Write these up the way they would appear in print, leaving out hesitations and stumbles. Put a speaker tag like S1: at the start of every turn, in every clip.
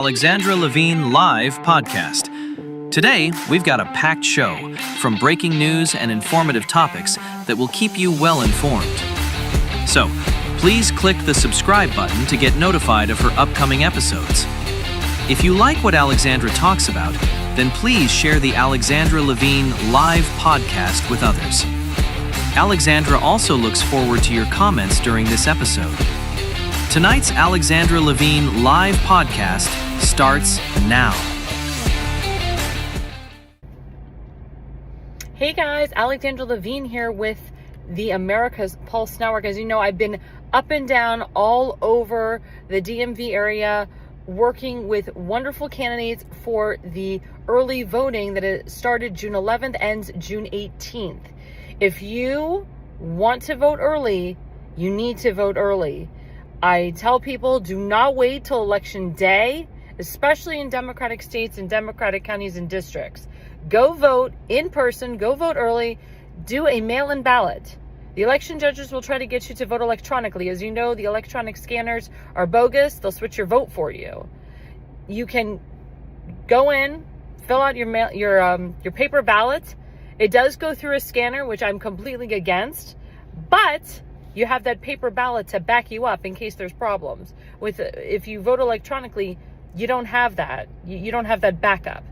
S1: Alexandra Levine Live podcast. Today, we've got a packed show, from breaking news and informative topics that will keep you well informed. So, please click the subscribe button to get notified of her upcoming episodes. If you like what Alexandra talks about, then please share the Alexandra Levine Live podcast with others. Alexandra also looks forward to your comments during this episode. Tonight's Alexandra Levine Live podcast starts now.
S2: Hey guys, Alexandra Levine here with the America's Pulse Network. As you know, I've been up and down all over the DMV area working with wonderful candidates for the early voting that it started June 11th, ends June 18th. If you want to vote early, you need to vote early. I tell people, do not wait till election day, especially in Democratic states and Democratic counties and districts. Go vote in person, go vote early, do a mail-in ballot. The election judges will try to get you to vote electronically. As you know, the electronic scanners are bogus. They'll switch your vote for you. You can go in, fill out your paper ballot. It does go through a scanner, which I'm completely against, but you have that paper ballot to back you up in case there's problems. If you vote electronically, you don't have that. You don't have that backup.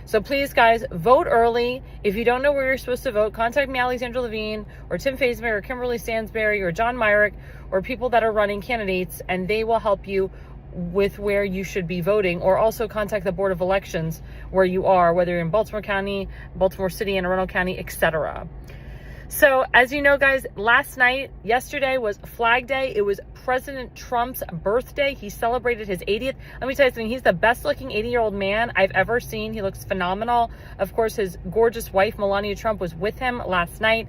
S2: So please, guys, vote early. If you don't know where you're supposed to vote, contact me, Alexandra Levine, or Tim Faisberry, or Kimberly Stansberry, or John Myrick, or people that are running candidates, and they will help you with where you should be voting, or also contact the Board of Elections where you are, whether you're in Baltimore County, Baltimore City, Anne Arundel County, etc. So, as you know, guys, yesterday was Flag Day. It was President Trump's birthday. He celebrated his 80th. Let me tell you something. He's the best looking 80-year-old man I've ever seen. He looks phenomenal. Of course, his gorgeous wife, Melania Trump, was with him last night.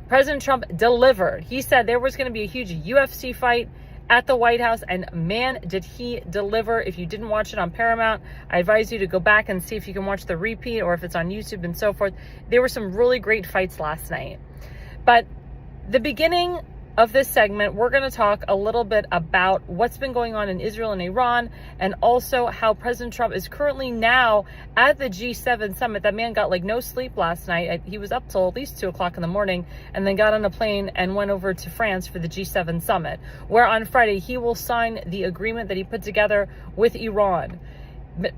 S2: President Trump delivered. He said there was going to be a huge UFC fight at the White House, and man, did he deliver. If you didn't watch it on Paramount, I advise you to go back and see if you can watch the repeat or if it's on YouTube and so forth. There were some really great fights last night. But the beginning of this segment, we're going to talk a little bit about what's been going on in Israel and Iran, and also how President Trump is currently now at the G7 summit. That man got no sleep last night. He was up till at least 2 o'clock in the morning, and then got on a plane and went over to France for the G7 summit, where on Friday he will sign the agreement that he put together with Iran.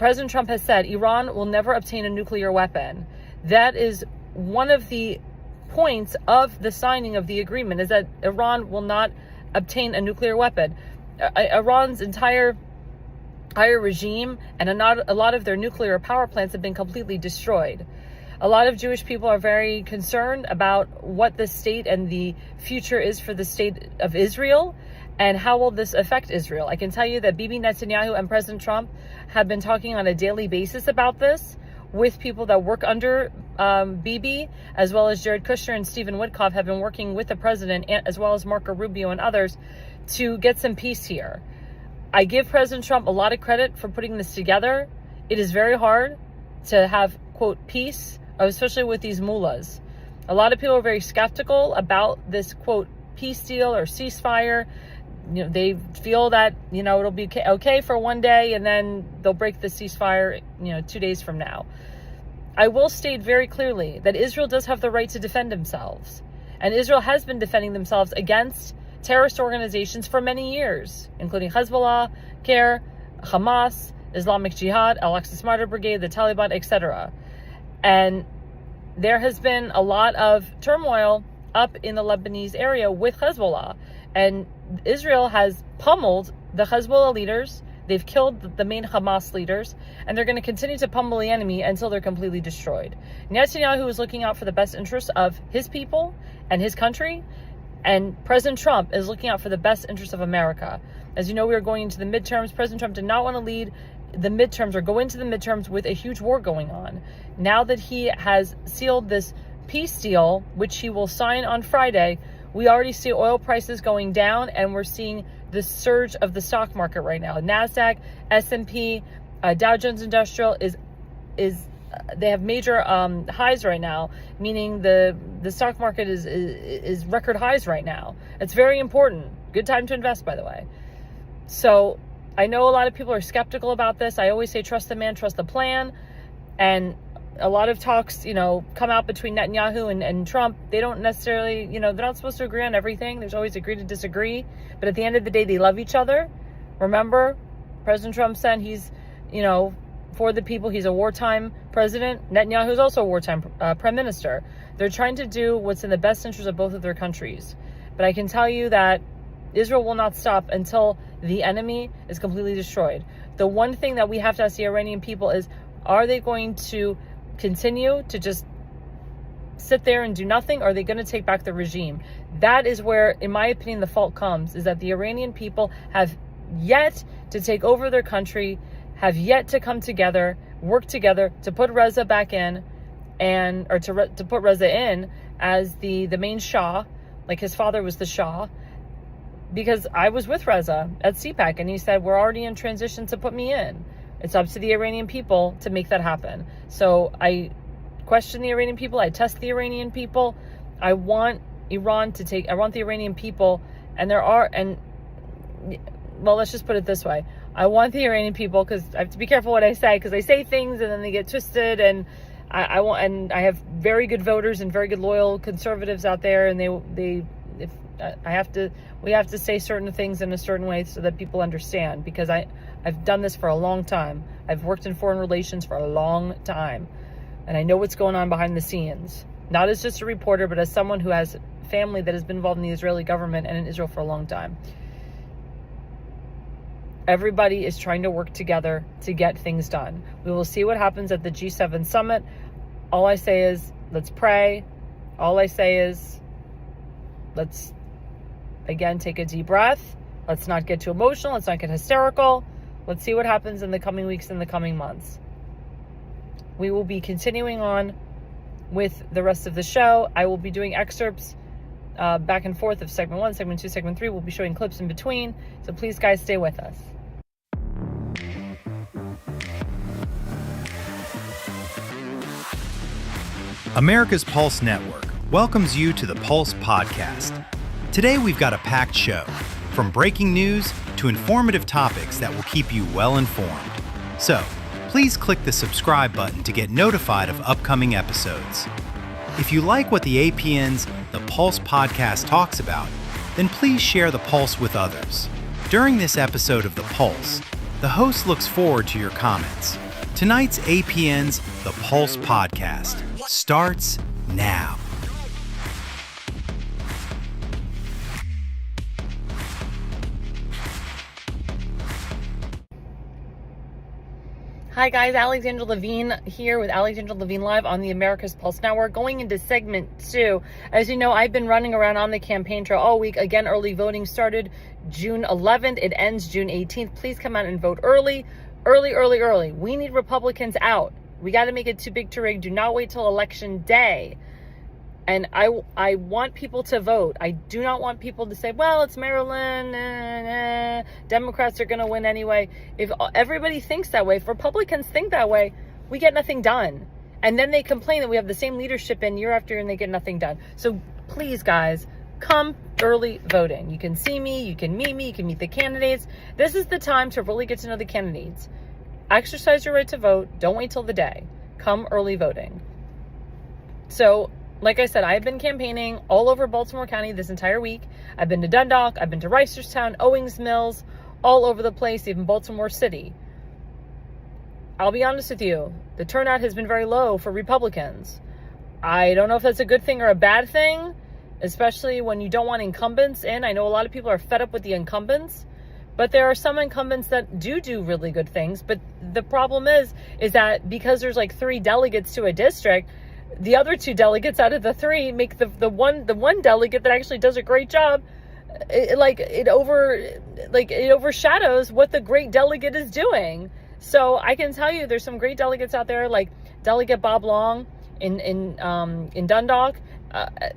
S2: President Trump has said Iran will never obtain a nuclear weapon. That is one of the points of the signing of the agreement, is that Iran will not obtain a nuclear weapon. Iran's entire regime and a lot of their nuclear power plants have been completely destroyed. A lot of Jewish people are very concerned about what the state and the future is for the state of Israel, and how will this affect Israel. I can tell you that Bibi Netanyahu and President Trump have been talking on a daily basis about this with people that work under Bibi, as well as Jared Kushner and Stephen Witkoff have been working with the president, as well as Marco Rubio and others, to get some peace here. I give President Trump a lot of credit for putting this together. It is very hard to have, quote, peace, especially with these mullahs. A lot of people are very skeptical about this, quote, peace deal or ceasefire. They feel that, it'll be okay for one day, and then they'll break the ceasefire, 2 days from now. I will state very clearly that Israel does have the right to defend themselves. And Israel has been defending themselves against terrorist organizations for many years, including Hezbollah, CAIR, Hamas, Islamic Jihad, Al-Aqsa Martyr Brigade, the Taliban, etc. And there has been a lot of turmoil up in the Lebanese area with Hezbollah. And Israel has pummeled the Hezbollah leaders. They've killed the main Hamas leaders, and they're going to continue to pummel the enemy until they're completely destroyed. Netanyahu is looking out for the best interests of his people and his country, and President Trump is looking out for the best interests of America. As you know, we are going into the midterms. President Trump did not want to lead the midterms or go into the midterms with a huge war going on. Now that he has sealed this peace deal, which he will sign on Friday, we already see oil prices going down, and we're seeing the surge of the stock market right now. NASDAQ, S&P, Dow Jones Industrial they have major highs right now, meaning the stock market is record highs right now. It's very important. Good time to invest, by the way. So I know a lot of people are skeptical about this. I always say, trust the man, trust the plan. And a lot of talks, come out between Netanyahu and Trump. They don't necessarily, they're not supposed to agree on everything. There's always agree to disagree. But at the end of the day, they love each other. Remember, President Trump said he's, for the people. He's a wartime president. Netanyahu is also a wartime prime minister. They're trying to do what's in the best interest of both of their countries. But I can tell you that Israel will not stop until the enemy is completely destroyed. The one thing that we have to ask the Iranian people is, are they going to continue to just sit there and do nothing, or are they going to take back the regime? That is where, in my opinion, the fault comes, is that the Iranian people have yet to take over their country, have yet to come together, work together to put Reza back in, or to put Reza in as the main Shah, like his father was the Shah. Because I was with Reza at CPAC, and he said, we're already in transition to put me in. It's up to the Iranian people to make that happen. So I question the Iranian people. I test the Iranian people. I want the Iranian people, let's just put it this way. I want the Iranian people, because I have to be careful what I say, because I say things and then they get twisted, and I have very good voters and very good loyal conservatives out there, and we have to say certain things in a certain way so that people understand, because I've done this for a long time. I've worked in foreign relations for a long time, and I know what's going on behind the scenes, not as just a reporter, but as someone who has family that has been involved in the Israeli government and in Israel for a long time. Everybody is trying to work together to get things done. We will see what happens at the G7 summit. All I say is, let's pray. All I say is, let's, again, take a deep breath. Let's not get too emotional. Let's not get hysterical. Let's see what happens in the coming weeks and the coming months. We will be continuing on with the rest of the show. I will be doing excerpts back and forth of segment 1, segment 2, segment 3. We'll be showing clips in between. So please, guys, stay with us.
S3: America's Pulse Network welcomes you to the Pulse Podcast. Today we've got a packed show, from breaking news to informative topics that will keep you well informed. So, please click the subscribe button to get notified of upcoming episodes. If you like what the APN's The Pulse Podcast talks about, then please share the Pulse with others. During this episode of The Pulse, the host looks forward to your comments. Tonight's APN's The Pulse Podcast starts now.
S2: Hi guys, Alexandra Levine here with Alexandra Levine Live on the America's Pulse Network. Going into segment 2, as you know, I've been running around on the campaign trail all week. Again, early voting started June 11th. It ends June 18th. Please come out and vote early. We need Republicans out. We got to make it too big to rig. Do not wait till election day. And I want people to vote. I do not want people to say, well, it's Maryland, Democrats are going to win anyway. If everybody thinks that way, if Republicans think that way, we get nothing done. And then they complain that we have the same leadership in year after year and they get nothing done. So please, guys, come early voting. You can see me, you can meet me, you can meet the candidates. This is the time to really get to know the candidates. Exercise your right to vote. Don't wait till the day. Come early voting. So, like I said, I've been campaigning all over Baltimore County this entire week. I've been to Dundalk, I've been to Reisterstown, Owings Mills, all over the place, even Baltimore City. I'll be honest with you, the turnout has been very low for Republicans. I don't know if that's a good thing or a bad thing, especially when you don't want incumbents in. I know a lot of people are fed up with the incumbents, but there are some incumbents that do really good things. But the problem is that because there's like 3 delegates to a district, the other 2 delegates out of the 3 make the one delegate that actually does a great job. It overshadows what the great delegate is doing. So I can tell you, there's some great delegates out there, like Delegate Bob Long in Dundalk.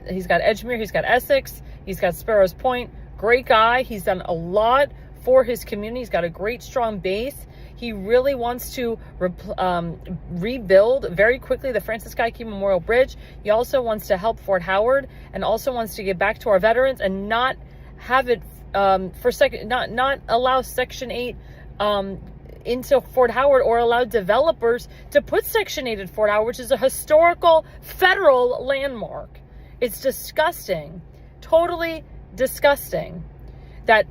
S2: He's got Edgemere, he's got Essex, he's got Sparrows Point. Great guy. He's done a lot for his community. He's got a great, strong base. He really wants to rebuild very quickly the Francis Scott Key Memorial Bridge. He also wants to help Fort Howard, and also wants to get back to our veterans and not have it not allow Section 8 into Fort Howard or allowed developers to put Section 8 at Fort Howard, which is a historical federal landmark. It's disgusting, totally disgusting that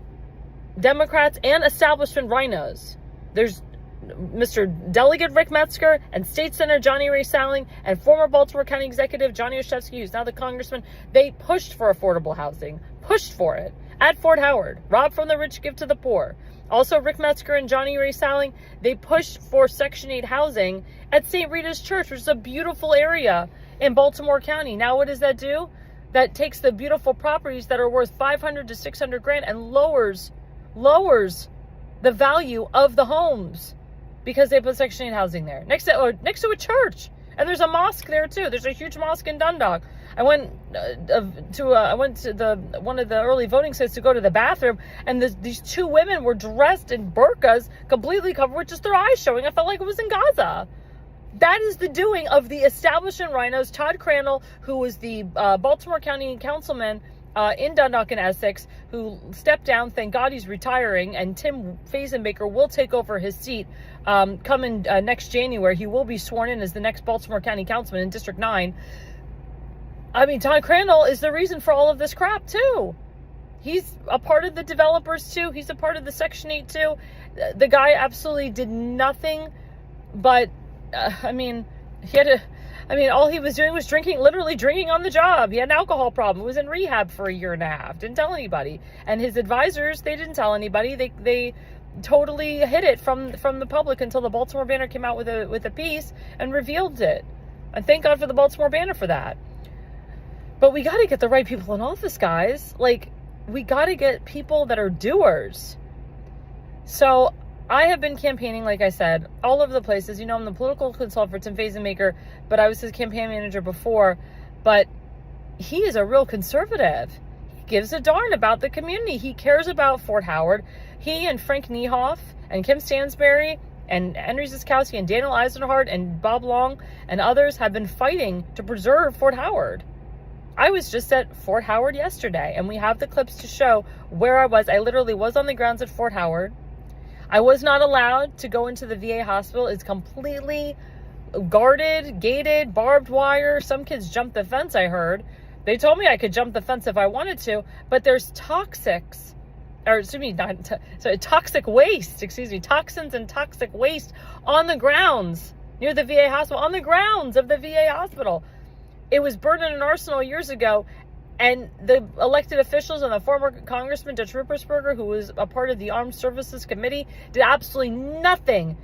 S2: Democrats and establishment rhinos, there's Mr. Delegate Rick Metzger and State Senator Johnny Ray Salling and former Baltimore County Executive Johnny Oshevsky, who's now the congressman, they pushed for affordable housing, pushed for it at Fort Howard. Rob from the rich, give to the poor. Also, Rick Metzger and Johnny Ray Salling, they pushed for Section 8 housing at St. Rita's Church, which is a beautiful area in Baltimore County. Now, what does that do? That takes the beautiful properties that are worth $500 to $600,000 and lowers the value of the homes because they put Section 8 housing there next to a church. And there's a mosque there too. There's a huge mosque in Dundalk. I went to one of the early voting sites to go to the bathroom, and these two women were dressed in burqas, completely covered with just their eyes showing. I felt like it was in Gaza. That is the doing of the establishment rhinos. Todd Crandall, who was the Baltimore County councilman in Dundalk and Essex, who stepped down. Thank God he's retiring, and Tim Fazenbaker will take over his seat coming next January. He will be sworn in as the next Baltimore County councilman in District 9. I mean, Todd Crandall is the reason for all of this crap, too. He's a part of the developers, too. He's a part of the Section 8, too. The guy absolutely did nothing but, all he was doing was literally drinking on the job. He had an alcohol problem. He was in rehab for a year and a half. Didn't tell anybody. And his advisors, they didn't tell anybody. They totally hid it from the public until the Baltimore Banner came out with a piece and revealed it. And thank God for the Baltimore Banner for that. But we got to get the right people in office, guys. Like, we got to get people that are doers. So I have been campaigning, like I said, all over the places. You know, I'm the political consultant for Tim Fazenmaker, but I was his campaign manager before. But he is a real conservative. He gives a darn about the community. He cares about Fort Howard. He and Frank Niehoff and Kim Stansberry and Henry Ziskowski and Daniel Eisenhart and Bob Long and others have been fighting to preserve Fort Howard. I was just at Fort Howard yesterday, and we have the clips to show where I was. I literally was on the grounds at Fort Howard. I was not allowed to go into the VA hospital. It's completely guarded, gated, barbed wire. Some kids jumped the fence, I heard. They told me I could jump the fence if I wanted to, but there's toxins and toxic waste on the grounds near the VA hospital, on the grounds of the VA hospital. It was burned in an arsenal years ago, and the elected officials and the former Congressman Dutch Ruppersberger, who was a part of the Armed Services Committee, did absolutely nothing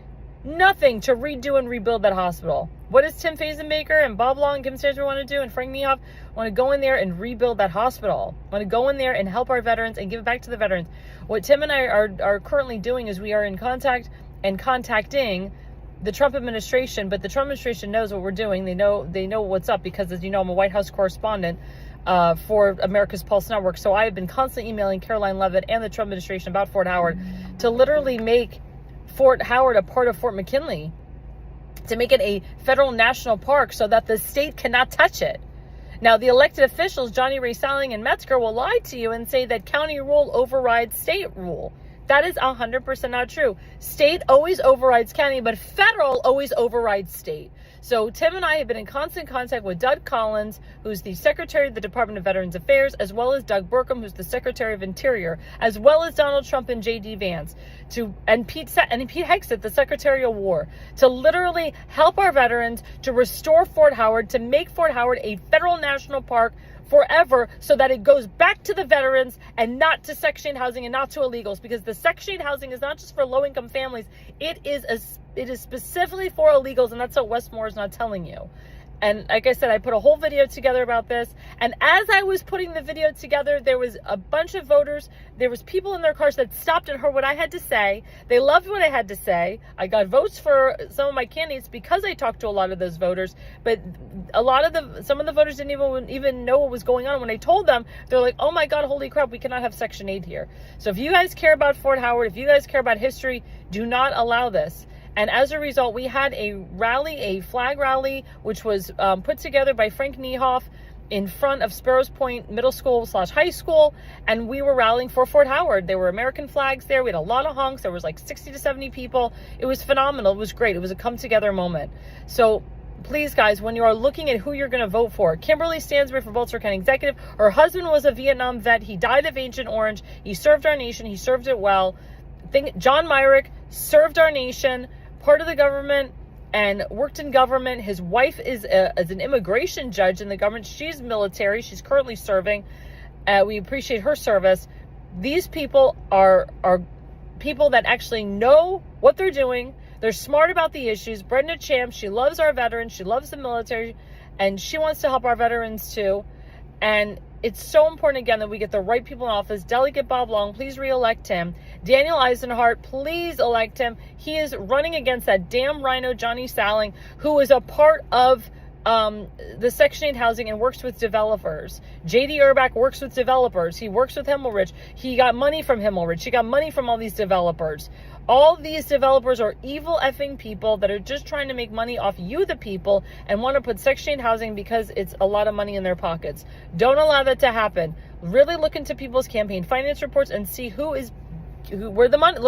S2: to redo and rebuild that hospital. What does Tim Fazenmaker and Bob Long and Kim Stansberry want to do, and Frank Niehoff want to go in there and rebuild that hospital, want to go in there and help our veterans and give it back to the veterans. What Tim and I are currently doing is we are in contact and contacting the Trump administration, but the Trump administration knows what we're doing. They know what's up because, as you know, I'm a White House correspondent for America's Pulse Network. So I have been constantly emailing Caroline Leavitt and the Trump administration about Fort Howard to literally make Fort Howard a part of Fort McKinley, to make it a federal national park so that the state cannot touch it. Now, the elected officials, Johnny Ray Salling and Metzger, will lie to you and say that county rule overrides state rule. That is 100% not true. State always overrides county, but federal always overrides state. So Tim and I have been in constant contact with Doug Collins, who's the Secretary of the Department of Veterans Affairs, as well as Doug Burkham, who's the Secretary of Interior, as well as Donald Trump and J.D. Vance, and Pete Hegseth, the Secretary of War, to literally help our veterans, to restore Fort Howard, to make Fort Howard a federal national park forever, so that it goes back to the veterans and not to Section 8 housing and not to illegals, because the Section 8 housing is not just for low-income families. It is specifically for illegals, and that's what Westmore is not telling you. And like I said, I put a whole video together about this. And as I was putting the video together, there was a bunch of voters. There was people in their cars that stopped and heard what I had to say. They loved what I had to say. I got votes for some of my candidates because I talked to a lot of those voters. But some of the voters didn't even know what was going on. When I told them, they're like, oh my God, holy crap, we cannot have Section 8 here. So if you guys care about Fort Howard, if you guys care about history, do not allow this. And as a result, we had a flag rally, which was put together by Frank Niehoff in front of Sparrows Point Middle School / High School, and we were rallying for Fort Howard. There were American flags there. We had a lot of honks. There was like 60 to 70 people. It was phenomenal. It was great. It was a come together moment. So please, guys, when you are looking at who you're going to vote for, Kimberly Stansbury for Baltimore County Executive. Her husband was a Vietnam vet. He died of Agent Orange. He served our nation. He served it well. John Myrick served our nation, part of the government, and worked in government. His wife is an immigration judge in the government. She's military. She's currently serving. We appreciate her service. These people are people that actually know what they're doing. They're smart about the issues. Brenda Champ, she loves our veterans. She loves the military, and she wants to help our veterans too. And it's so important, again, that we get the right people in office. Delegate Bob Long, please re-elect him. Daniel Eisenhart, please elect him. He is running against that damn rhino, Johnny Salling, who is a part of the Section 8 housing and works with developers. J.D. Urbach works with developers. He works with Himmelrich. He got money from Himmelrich. He got money from all these developers. All these developers are evil effing people that are just trying to make money off you, the people, and want to put Section 8 housing because it's a lot of money in their pockets. Don't allow that to happen. Really look into people's campaign finance reports and see where the money,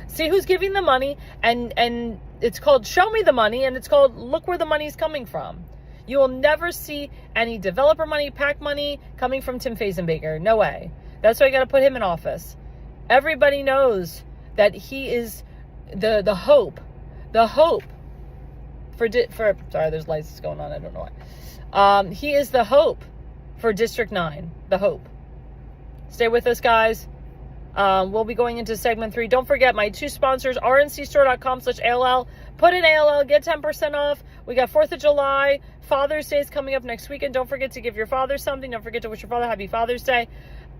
S2: see who's giving the money, and it's called Show Me the Money, and it's called Look Where the Money's Coming From. You will never see any developer money, PAC money coming from Tim Fazenbaker. No way. That's why you got to put him in office. Everybody knows that he is the hope for sorry, there's lights going on, I don't know why. He is the hope for District 9, the hope. Stay with us, guys. We'll be going into segment 3. Don't forget my 2 sponsors, rncstore.com/ALL. Put in ALL, get 10% off. We got 4th of July, Father's Day is coming up next weekend. Don't forget to give your father something. Don't forget to wish your father Happy Father's Day.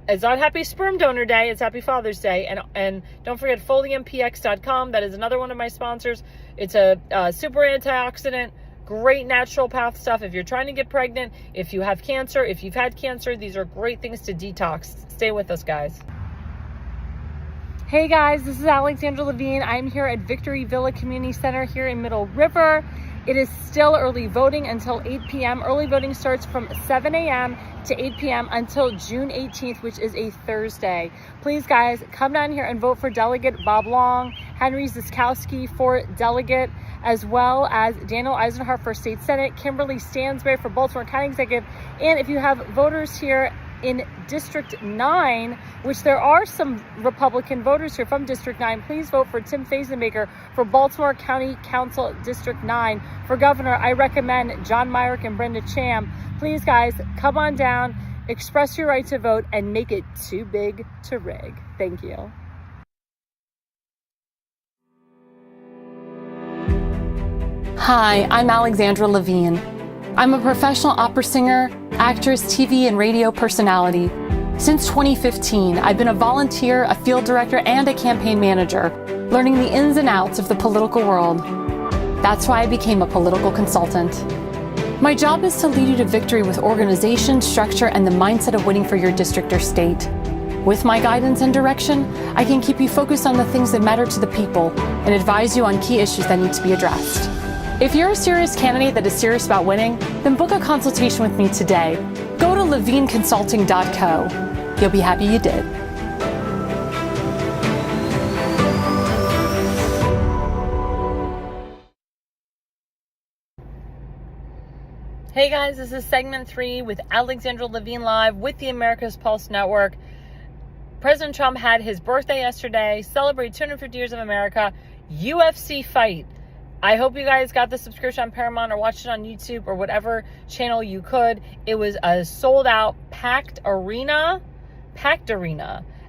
S2: It's not Happy Sperm Donor Day, it's Happy Father's Day. And don't forget FoliumPX.com. That is another one of my sponsors. It's a super antioxidant, great natural path stuff. If you're trying to get pregnant, if you have cancer, if you've had cancer, these are great things to detox. Stay with us, guys. Hey guys, this is Alexandra Levine. I'm here at Victory Villa Community Center here in Middle River. It is still early voting until 8 p.m. Early voting starts from 7 a.m. to 8 p.m. until June 18th, which is a Thursday. Please, guys, come down here and vote for Delegate Bob Long, Henry Ziskowski for Delegate, as well as Daniel Eisenhart for State Senate, Kimberly Stansbury for Baltimore County Executive. And if you have voters here in District 9, which there are some Republican voters here from District 9, please vote for Tim Fazenbaker for Baltimore County Council District 9. For governor, I recommend John Myrick and Brenda Cham. Please, guys, come on down, express your right to vote, and make it too big to rig. Thank you. Hi, I'm Alexandra Levine. I'm a professional opera singer, actress, TV, and radio personality. Since 2015, I've been a volunteer, a field director, and a campaign manager, learning the ins and outs of the political world. That's why I became a political consultant. My job is to lead you to victory with organization, structure, and the mindset of winning for your district or state. With my guidance and direction, I can keep you focused on the things that matter to the people and advise you on key issues that need to be addressed. If you're a serious candidate that is serious about winning, then book a consultation with me today. Go to levineconsulting.co. You'll be happy you did. Hey guys, this is segment 3 with Alexandra Levine live with the America's Pulse Network. President Trump had his birthday yesterday, celebrated 250 years of America, UFC fight. I hope you guys got the subscription on Paramount or watched it on YouTube or whatever channel you could. It was a sold out, packed arena,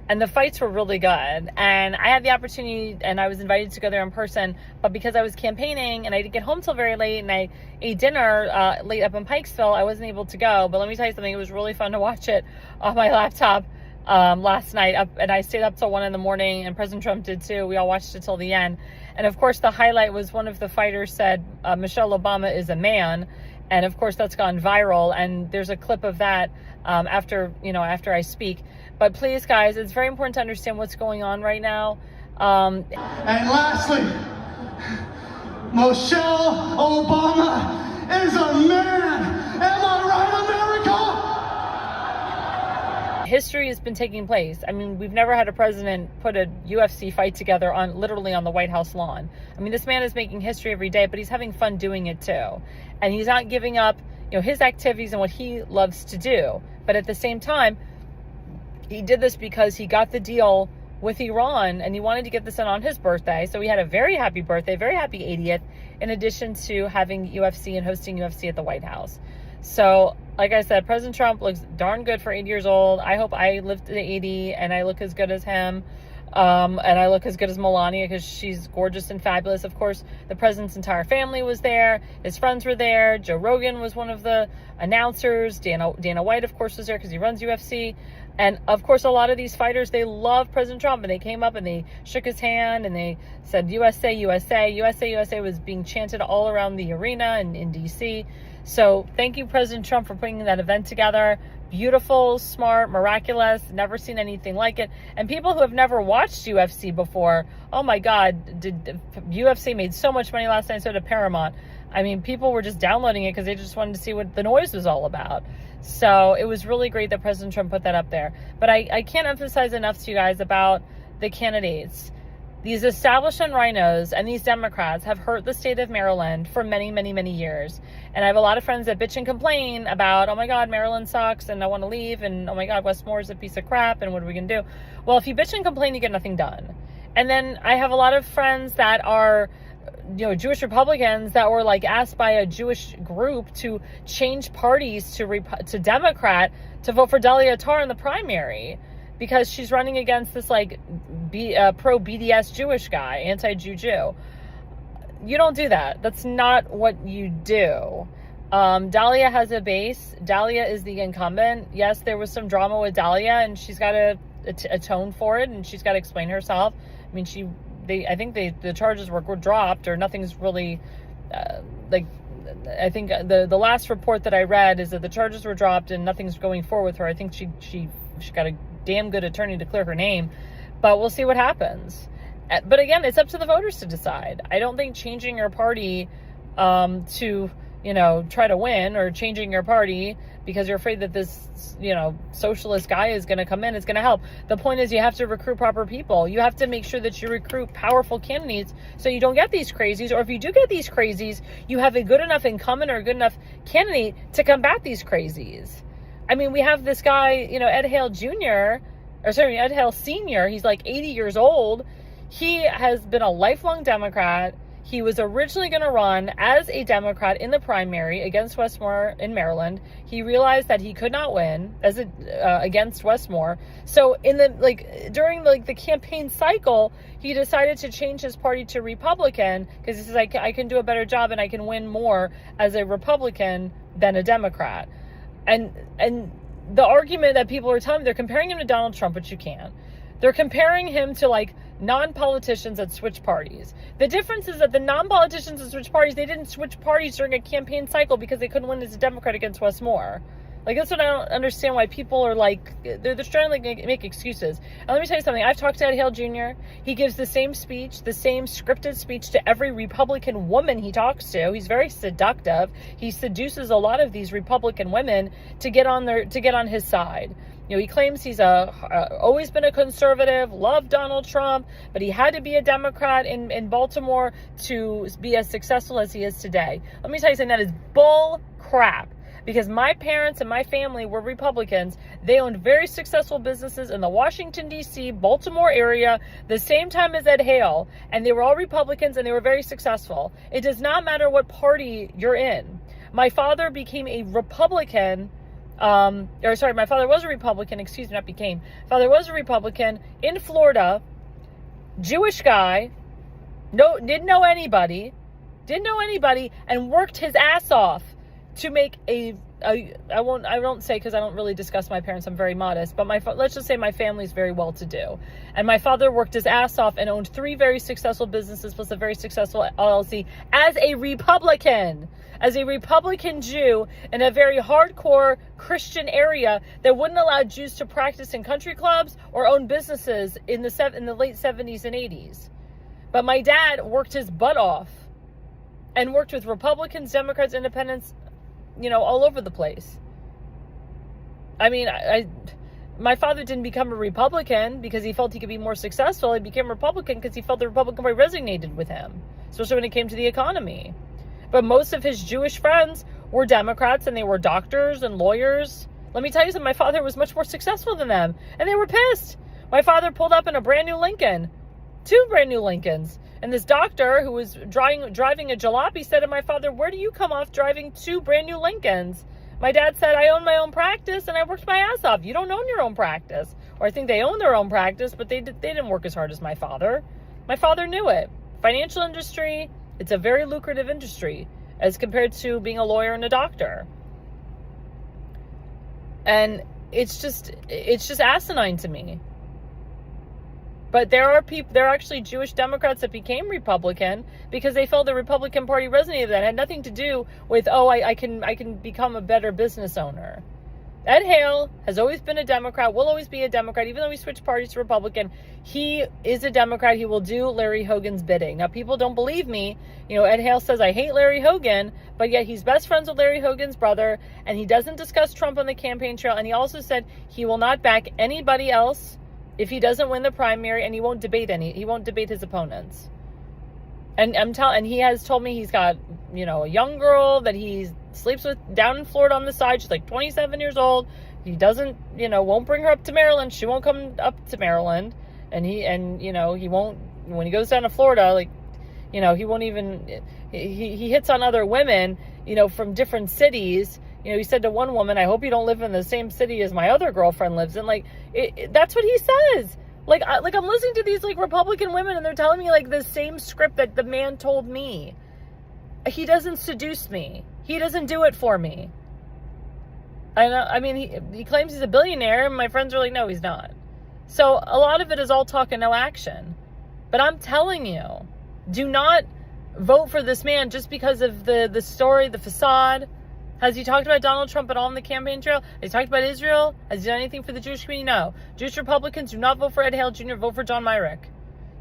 S2: and the fights were really good. And I had the opportunity, and I was invited to go there in person, but because I was campaigning and I didn't get home till very late, and I ate dinner late up in Pikesville, I wasn't able to go. But let me tell you something, it was really fun to watch it on my laptop last night, and I stayed up till 1 a.m, and President Trump did too. We all watched it till the end. And of course, the highlight was one of the fighters said, Michelle Obama is a man. And of course, that's gone viral. And there's a clip of that after I speak. But please, guys, it's very important to understand what's going on right now.
S4: And lastly, Michelle Obama is a man. Am I right, America?
S2: history has been taking place. I mean, we've never had a president put a UFC fight together literally on the White House lawn. I mean, this man is making history every day, but he's having fun doing it too. And he's not giving up, his activities and what he loves to do. But at the same time, he did this because he got the deal with Iran and he wanted to get this in on his birthday. So he had a very happy birthday, very happy 80th, in addition to having UFC and hosting UFC at the White House. So, like I said, President Trump looks darn good for 80 years old. I hope I live to 80 and I look as good as him. And I look as good as Melania because she's gorgeous and fabulous. Of course, the president's entire family was there. His friends were there. Joe Rogan was one of the announcers. Dana White, of course, was there because he runs UFC. And, of course, a lot of these fighters, they love President Trump. And they came up and they shook his hand and they said, USA, USA. USA, USA was being chanted all around the arena in D.C. So thank you, President Trump, for putting that event together. Beautiful, smart, miraculous, never seen anything like it. And people who have never watched UFC before, oh my God, UFC made so much money last night, so did Paramount. I mean, people were just downloading it because they just wanted to see what the noise was all about. So it was really great that President Trump put that up there. But I can't emphasize enough to you guys about the candidates. These establishment rhinos and these Democrats have hurt the state of Maryland for many, many, many years. And I have a lot of friends that bitch and complain about, oh my God, Maryland sucks and I want to leave. And oh my God, Westmore is a piece of crap. And what are we going to do? Well, if you bitch and complain, you get nothing done. And then I have a lot of friends that are, Jewish Republicans that were like asked by a Jewish group to change parties to Democrat to vote for Dalia Tarr in the primary, because she's running against this like pro-BDS Jewish guy, anti-Jew Jew. You don't do that. That's not what you do. Dalia has a base. Dalia is the incumbent. Yes, there was some drama with Dalia, and she's got to atone for it, and she's got to explain herself. I mean, I think the charges were dropped, or nothing's really I think the last report that I read is that the charges were dropped and nothing's going forward with her. I think she got a damn good attorney to clear her name, but we'll see what happens. But again, it's up to the voters to decide. I don't think changing your party to try to win, or changing your party because you're afraid that this socialist guy is going to come in, is going to help. The point is, you have to recruit proper people. You have to make sure that you recruit powerful candidates so you don't get these crazies, or if you do get these crazies, you have a good enough incumbent or a good enough candidate to combat these crazies. I mean, we have this guy, Ed Hale Sr. He's like 80 years old. He has been a lifelong Democrat. He was originally going to run as a Democrat in the primary against Westmore in Maryland. He realized that he could not win against Westmore. So during the campaign cycle, he decided to change his party to Republican because he says, I can do a better job and I can win more as a Republican than a Democrat. And the argument that people are telling me, they're comparing him to Donald Trump, which you can't. They're comparing him to non-politicians that switch parties. The difference is that the non-politicians that switch parties, they didn't switch parties during a campaign cycle because they couldn't win as a Democrat against Westmore. That's what I don't understand, why people are they're just trying to make excuses. And let me tell you something. I've talked to Ed Hale Jr. He gives the same speech, the same scripted speech to every Republican woman he talks to. He's very seductive. He seduces a lot of these Republican women to get on his side. He claims he's always been a conservative, loved Donald Trump, but he had to be a Democrat in Baltimore to be as successful as he is today. Let me tell you something, that is bull crap. Because my parents and my family were Republicans. They owned very successful businesses in the Washington, D.C., Baltimore area, the same time as Ed Hale. And they were all Republicans and they were very successful. It does not matter what party you're in. My father became a Republican. My father was a Republican, Father was a Republican in Florida, Jewish guy, didn't know anybody, and worked his ass off to make I won't say, because I don't really discuss my parents, I'm very modest, but let's just say my family's very well to do. And my father worked his ass off and owned 3 very successful businesses plus a very successful LLC as a Republican Jew in a very hardcore Christian area that wouldn't allow Jews to practice in country clubs or own businesses in the late 70s and 80s. But my dad worked his butt off and worked with Republicans, Democrats, Independents, all over the place. I mean, my father didn't become a Republican because he felt he could be more successful. He became a Republican because he felt the Republican Party resonated with him, especially when it came to the economy. But most of his Jewish friends were Democrats, and they were doctors and lawyers. Let me tell you something, my father was much more successful than them, and they were pissed. My father pulled up in a brand new Lincoln, 2 brand new Lincolns. And this doctor who was driving a jalopy said to my father, "Where do you come off driving 2 brand new Lincolns?" My dad said, "I own my own practice and I worked my ass off." You don't own your own practice. Or I think they own their own practice, but they didn't work as hard as my father. My father knew it. Financial industry, it's a very lucrative industry as compared to being a lawyer and a doctor. And it's just asinine to me. But there are actually Jewish Democrats that became Republican because they felt the Republican Party resonated. That had nothing to do with, I can become a better business owner. Ed Hale has always been a Democrat, will always be a Democrat, even though he switched parties to Republican. He is a Democrat. He will do Larry Hogan's bidding. Now, people don't believe me. Ed Hale says, "I hate Larry Hogan," but yet he's best friends with Larry Hogan's brother, and he doesn't discuss Trump on the campaign trail. And he also said he will not back anybody else if he doesn't win the primary, and he won't debate his opponents. And he has told me he's got, a young girl that he sleeps with down in Florida on the side. She's like 27 years old. He doesn't, won't bring her up to Maryland. She won't come up to Maryland. And he won't, when he goes down to Florida, he won't even, he hits on other women, from different cities. He said to one woman, "I hope you don't live in the same city as my other girlfriend lives in." That's what he says. I'm listening to these Republican women, and they're telling me the same script that the man told me. He doesn't seduce me. He doesn't do it for me. He claims he's a billionaire, and my friends are like, no, he's not. So a lot of it is all talk and no action. But I'm telling you, do not vote for this man just because of the story, the facade. Has he talked about Donald Trump at all on the campaign trail? Has he talked about Israel? Has he done anything for the Jewish community? No. Jewish Republicans do not vote for Ed Hale Jr., vote for John Myrick.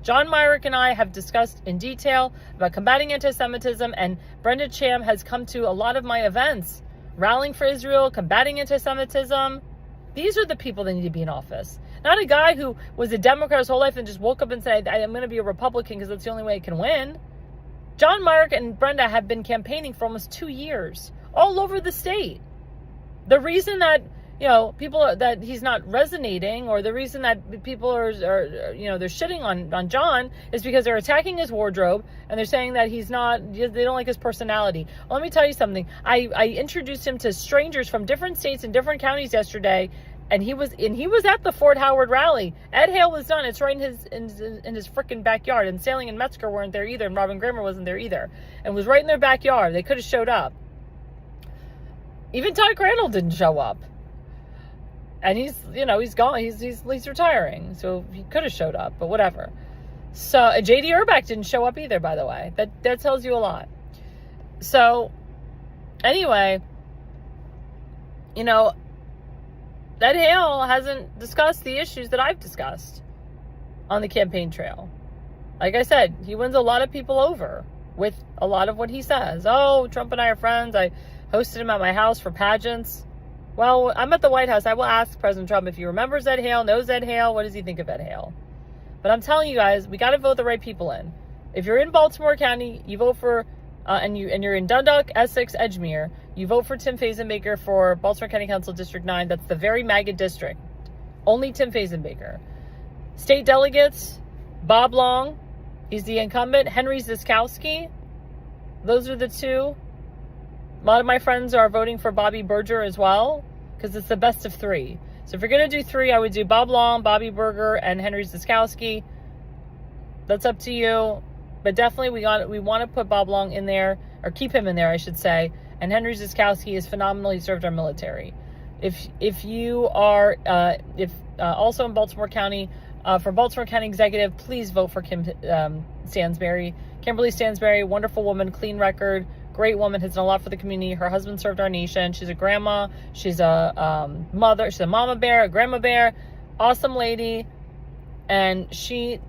S2: John Myrick and I have discussed in detail about combating anti-Semitism, and Brenda Cham has come to a lot of my events, rallying for Israel, combating anti-Semitism. These are the people that need to be in office. Not a guy who was a Democrat his whole life and just woke up and said, "I'm going to be a Republican because that's the only way I can win." John Myrick and Brenda have been campaigning for almost 2 years, all over the state. The reason that, people that he's not resonating, or the reason that people are they're shitting on John, is because they're attacking his wardrobe, and they're saying that they don't like his personality. Well, let me tell you something. I introduced him to strangers from different states and different counties yesterday, and he was at the Fort Howard rally. Ed Hale was done. It's right in his freaking backyard. And Sailing and Metzger weren't there either, and Robin Kramer wasn't there either. And it was right in their backyard. They could have showed up. Even Todd Crandall didn't show up. And he's gone. He's retiring. So he could have showed up, but whatever. So J.D. Urbach didn't show up either, by the way. That tells you a lot. So anyway, Ed Hale hasn't discussed the issues that I've discussed on the campaign trail. Like I said, he wins a lot of people over with a lot of what he says. "Oh, Trump and I are friends. I hosted him at my house for pageants." Well, I'm at the White House. I will ask President Trump if he remembers Ed Hale, knows Ed Hale, what does he think of Ed Hale? But I'm telling you guys, we got to vote the right people in. If you're in Baltimore County, you vote for, and you're in Dundalk, Essex, Edgemere, you vote for Tim Fazenbaker for Baltimore County Council District 9. That's the very MAGA district. Only Tim Fazenbaker. State delegates, Bob Long, he's the incumbent. Henry Ziskowski, those are the two. A lot of my friends are voting for Bobby Berger as well, because it's the best of 3. So if you're going to do 3, I would do Bob Long, Bobby Berger, and Henry Ziskowski. That's up to you. But definitely we want to put Bob Long in there, or keep him in there, I should say. And Henry Ziskowski is phenomenal. He served our military. If you are also in Baltimore County, for Baltimore County Executive, please vote for Kimberly Stansberry, wonderful woman, clean record, great woman, has done a lot for the community. Her husband served our nation. She's a grandma. She's a mother. She's a mama bear, a grandma bear, awesome lady. And she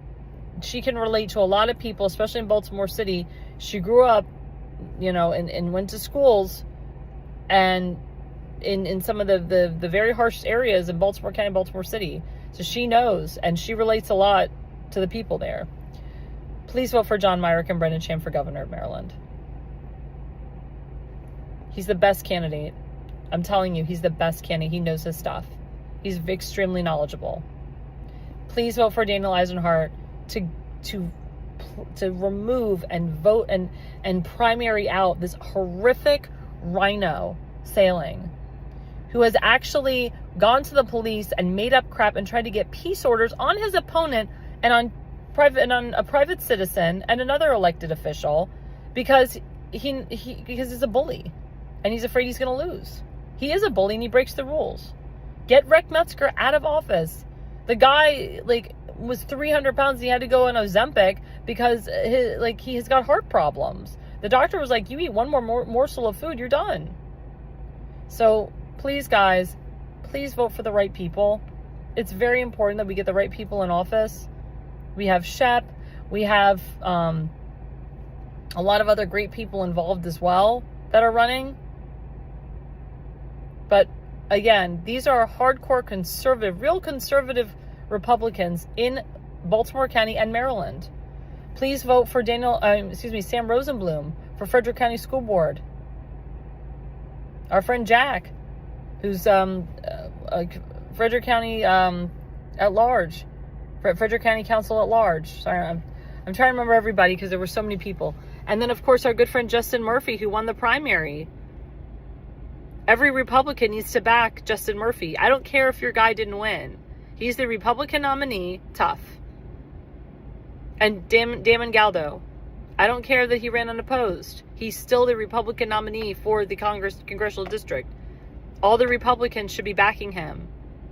S2: can relate to a lot of people, especially in Baltimore City. She grew up, and went to schools, and in some of the very harsh areas in Baltimore County, Baltimore City. So she knows, and she relates a lot to the people there. Please vote for John Myrick and Brendan Sham for governor of Maryland. He's the best candidate. I'm telling you, he's the best candidate. He knows his stuff. He's extremely knowledgeable. Please vote for Daniel Eisenhart to remove and vote and primary out this horrific rhino sailing, who has actually gone to the police and made up crap and tried to get peace orders on his opponent and on a private citizen and another elected official because he's a bully and he's afraid he's going to lose. He is a bully and he breaks the rules. Get Rick Metzger out of office. The guy was 300 pounds. He had to go on Ozempic because he has got heart problems. The doctor was like, you eat one more morsel of food, you're done. So please, guys, please vote for the right people. It's very important that we get the right people in office. We have Shep. We have a lot of other great people involved as well that are running. But again, these are hardcore conservative, real conservative Republicans in Baltimore County and Maryland. Please vote for Sam Rosenblum for Frederick County School Board. Our friend Jack, who's Frederick County at large, Frederick County Council at large. Sorry, I'm trying to remember everybody because there were so many people. And then, of course, our good friend Justin Murphy, who won the primary. Every Republican needs to back Justin Murphy. I don't care if your guy didn't win. He's the Republican nominee, tough. And Damon Galdo, I don't care that he ran unopposed. He's still the Republican nominee for the congressional district. All the Republicans should be backing him.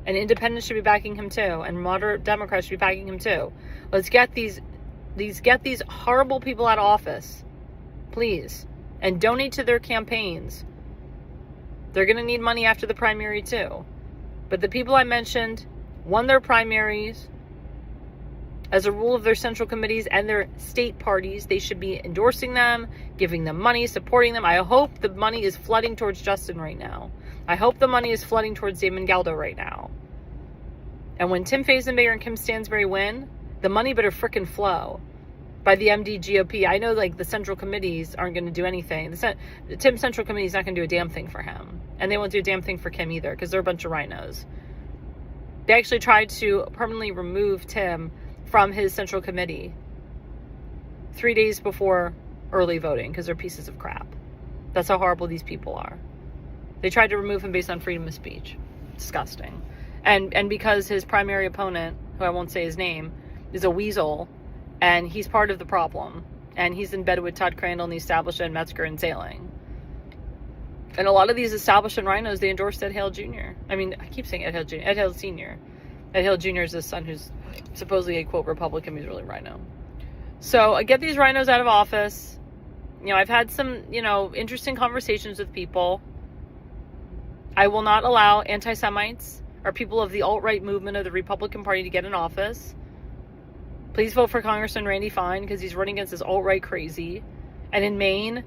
S2: And independents should be backing him too. And moderate Democrats should be backing him too. Let's get these horrible people out of office. Please. And donate to their campaigns. They're going to need money after the primary too. But the people I mentioned won their primaries. As a rule of their central committees and their state parties, they should be endorsing them, giving them money, supporting them. I hope the money is flooding towards Justin right now. I hope the money is flooding towards Damon Galdo right now. And when Tim Fazenbayer and Kim Stansbury win, the money better frickin' flow by the MD GOP. I know the central committees aren't going to do anything. The Tim Central Committee is not going to do a damn thing for him. And they won't do a damn thing for Kim either because they're a bunch of rhinos. They actually tried to permanently remove Tim from his central committee 3 days before early voting because they're pieces of crap. That's how horrible these people are. They tried to remove him based on freedom of speech. Disgusting. And because his primary opponent, who I won't say his name, is a weasel, and he's part of the problem. And he's in bed with Todd Crandall and the establishment, Metzger and Sailing. And a lot of these establishment rhinos, they endorsed Ed Hale Jr. I mean, I keep saying Ed Hale Jr. Ed Hale Sr. Ed Hale Jr. is his son who's supposedly a, quote, Republican. He's really a rhino. So I get these rhinos out of office. I've had some, interesting conversations with people. I will not allow anti-Semites or people of the alt-right movement of the Republican Party to get in office. Please vote for Congressman Randy Fine because he's running against this alt-right crazy. And in Maine,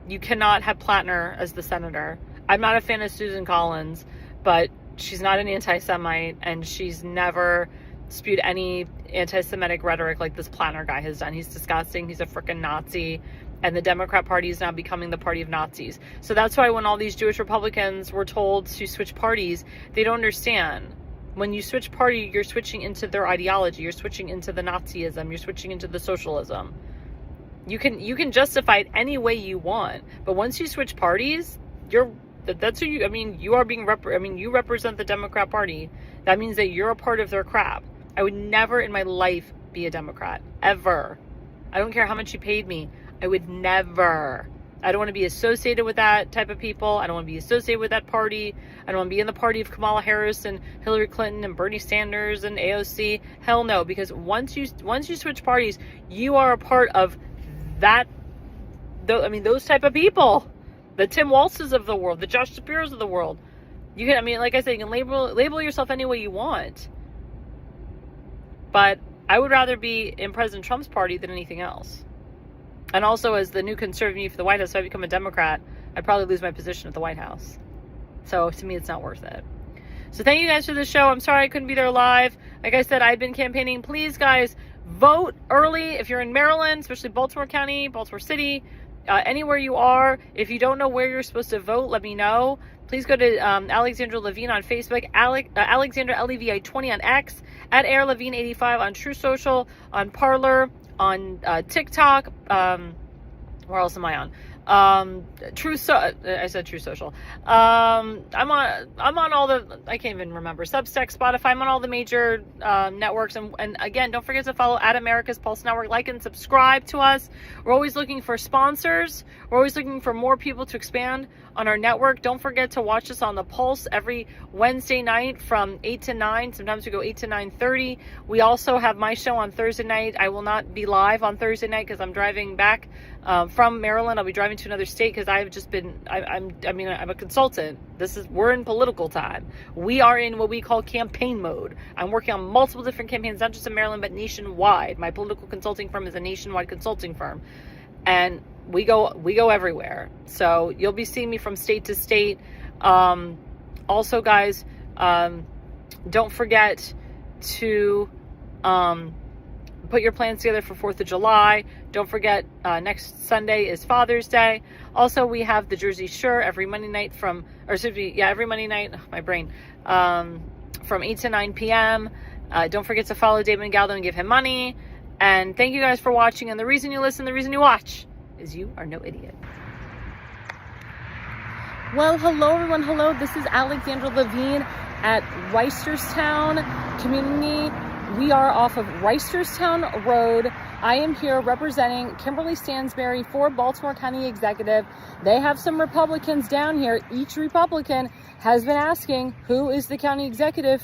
S2: you cannot have Plattner as the senator. I'm not a fan of Susan Collins, but she's not an anti-Semite, and she's never spewed any anti-Semitic rhetoric like this Plattner guy has done. He's disgusting. He's a freaking Nazi. And the Democrat Party is now becoming the party of Nazis. So that's why when all these Jewish Republicans were told to switch parties, they don't understand. When you switch party, you're switching into their ideology. You're switching into the Nazism. You're switching into the socialism. You can justify it any way you want. But once you switch parties, you represent the Democrat Party. That means that you're a part of their crap. I would never in my life be a Democrat. Ever. I don't care how much you paid me. I would never. I don't want to be associated with that type of people. I don't want to be associated with that party. I don't want to be in the party of Kamala Harris and Hillary Clinton and Bernie Sanders and AOC. Hell no, because once you switch parties, you are a part of that. Those type of people, the Tim Walzes of the world, the Josh Shapiros of the world. You can, like I said, you can label yourself any way you want. But I would rather be in President Trump's party than anything else. And also, as the new conservative for the White House, if I become a Democrat, I'd probably lose my position at the White House. So to me, it's not worth it. So thank you guys for the show. I'm sorry I couldn't be there live. Like I said, I've been campaigning. Please, guys, vote early if you're in Maryland, especially Baltimore County, Baltimore City, anywhere you are. If you don't know where you're supposed to vote, let me know. Please go to Alexandra Levine on Facebook, Alexandra Levine 20 on X, at A.L.L Levine 85 on True Social, on Parler, on TikTok. Where else am I on? I said True Social. I'm on all the, I can't even remember, Substack, Spotify. I'm on all the major networks. And again, don't forget to follow at America's Pulse Network. Like and subscribe to us. We're always looking for sponsors. We're always looking for more people to expand on our network. Don't forget to watch us on the Pulse every Wednesday night from 8 to 9. Sometimes we go 8 to 9:30. We also have my show on Thursday night. I will not be live on Thursday night because I'm driving back from Maryland. I'll be driving to another state because I've just been, I'm a consultant. We're in political time. We are in what we call campaign mode. I'm working on multiple different campaigns, not just in Maryland, but nationwide. My political consulting firm is a nationwide consulting firm. And we go everywhere. So you'll be seeing me from state to state. Also, guys, don't forget to put your plans together for 4th of July. Don't forget, next Sunday is Father's Day. Also, we have the Jersey Shore every Monday night from 8 to 9 p.m. Don't forget to follow David Galdo and give him money. And thank you guys for watching. And the reason you listen, the reason you watch, is you are no idiot. Well, hello everyone. Hello, this is Alexandra Levine at Reisterstown Community. We are off of Reisterstown Road. I am here representing Kimberly Stansberry for Baltimore County Executive. They have some Republicans down here. Each Republican has been asking who is the county executive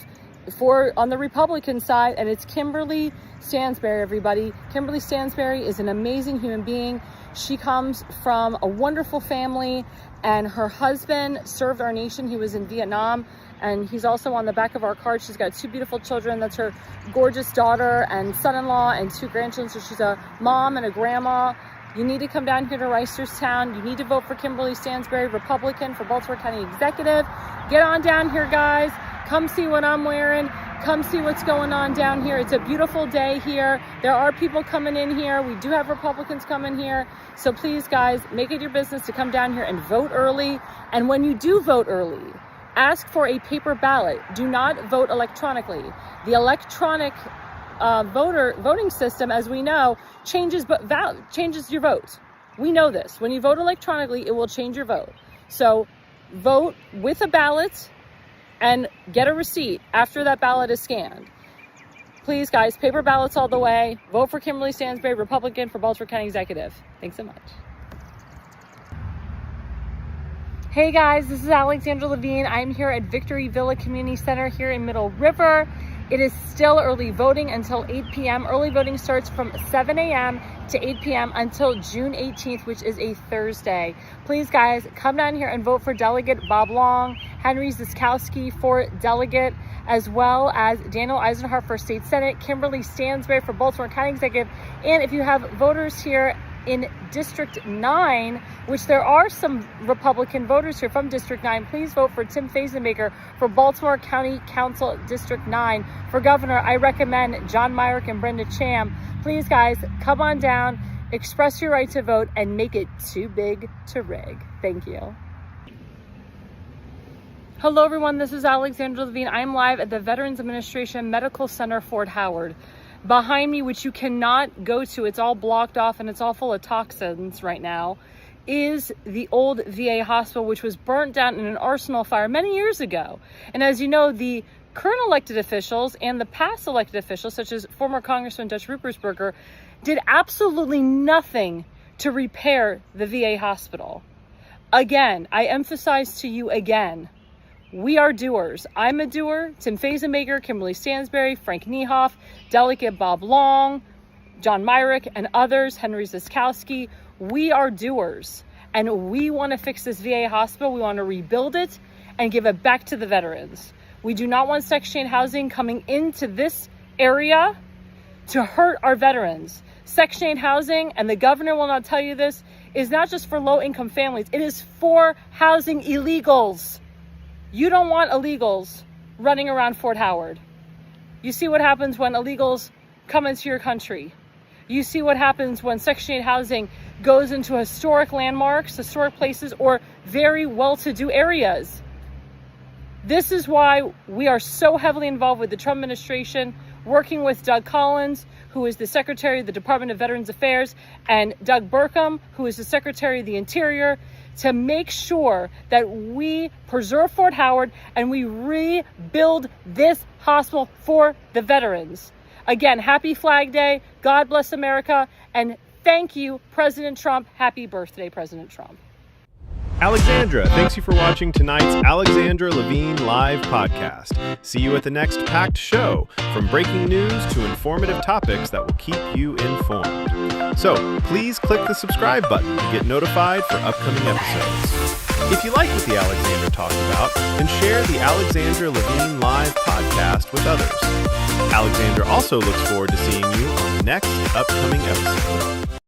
S2: for on the Republican side, and it's Kimberly Stansberry, everybody. Kimberly Stansberry is an amazing human being. She comes from a wonderful family, and her husband served our nation. He was in Vietnam, and he's also on the back of our card. She's got 2 beautiful children. That's her gorgeous daughter and son-in-law and 2 grandchildren. So she's a mom and a grandma. You need to come down here to Reisterstown. You need to vote for Kimberly Stansberry, Republican, for Baltimore County Executive. Get on down here, guys. Come see what I'm wearing. Come see what's going on down here. It's a beautiful day here. There are people coming in here. We do have Republicans coming here. So please, guys, make it your business to come down here and vote early. And when you do vote early, ask for a paper ballot. Do not vote electronically. The electronic voting system, as we know, changes your vote. We know this. When you vote electronically, it will change your vote. So vote with a ballot and get a receipt after that ballot is scanned. Please, guys, paper ballots all the way. Vote for Kimberly Stansberry, Republican, for Baltimore County Executive. Thanks so much. Hey guys, this is Alexandra Levine. I'm here at Victory Villa Community Center here in Middle River. It is still early voting until 8 p.m. Early voting starts from 7 a.m. to 8 p.m. until June 18th, which is a Thursday. Please, guys, come down here and vote for Delegate Bob Long, Henry Ziskowski for Delegate, as well as Daniel Eisenhart for State Senate, Kimberly Stansberry for Baltimore County Executive. And if you have voters here in District 9, which there are some Republican voters here from District 9, please vote for Tim Fazenbaker for Baltimore County Council District 9. For governor, I recommend John Myrick and Brenda Cham. Please, guys, come on down, express your right to vote, and make it too big to rig. Thank you. Hello, everyone. This is Alexandra Levine. I'm live at the Veterans Administration Medical Center, Fort Howard. Behind me, which you cannot go to, it's all blocked off and it's all full of toxins right now, is the old VA hospital, which was burnt down in an arsenal fire many years ago. And as you know, the current elected officials and the past elected officials, such as former Congressman Dutch Ruppersberger, did absolutely nothing to repair the VA hospital. Again, I emphasize to you again, we are doers. I'm a doer. Tim Fazenbaker, Kimberly Stansberry, Frank Niehoff, Delegate Bob Long, John Myrick, and others, Henry Ziskowski. We are doers. And we want to fix this VA hospital. We want to rebuild it and give it back to the veterans. We do not want Section 8 housing coming into this area to hurt our veterans. Section 8 housing, and the governor will not tell you this, is not just for low-income families. It is for housing illegals. You don't want illegals running around Fort Howard. You see what happens when illegals come into your country. You see what happens when Section 8 housing goes into historic landmarks, historic places, or very well-to-do areas. This is why we are so heavily involved with the Trump administration, working with Doug Collins, who is the Secretary of the Department of Veterans Affairs, and Doug Burkham, who is the Secretary of the Interior, to make sure that we preserve Fort Howard and we rebuild this hospital for the veterans. Again, happy Flag Day. God bless America. And thank you, President Trump. Happy birthday, President Trump.
S5: Alexandra, thanks you for watching tonight's Alexandra Levine live podcast. See you at the next packed show, from breaking news to informative topics that will keep you informed. So please click the subscribe button to get notified for upcoming episodes. If you like what the Alexandra talked about, then share the Alexandra Levine live podcast with others. Alexandra also looks forward to seeing you on the next upcoming episode.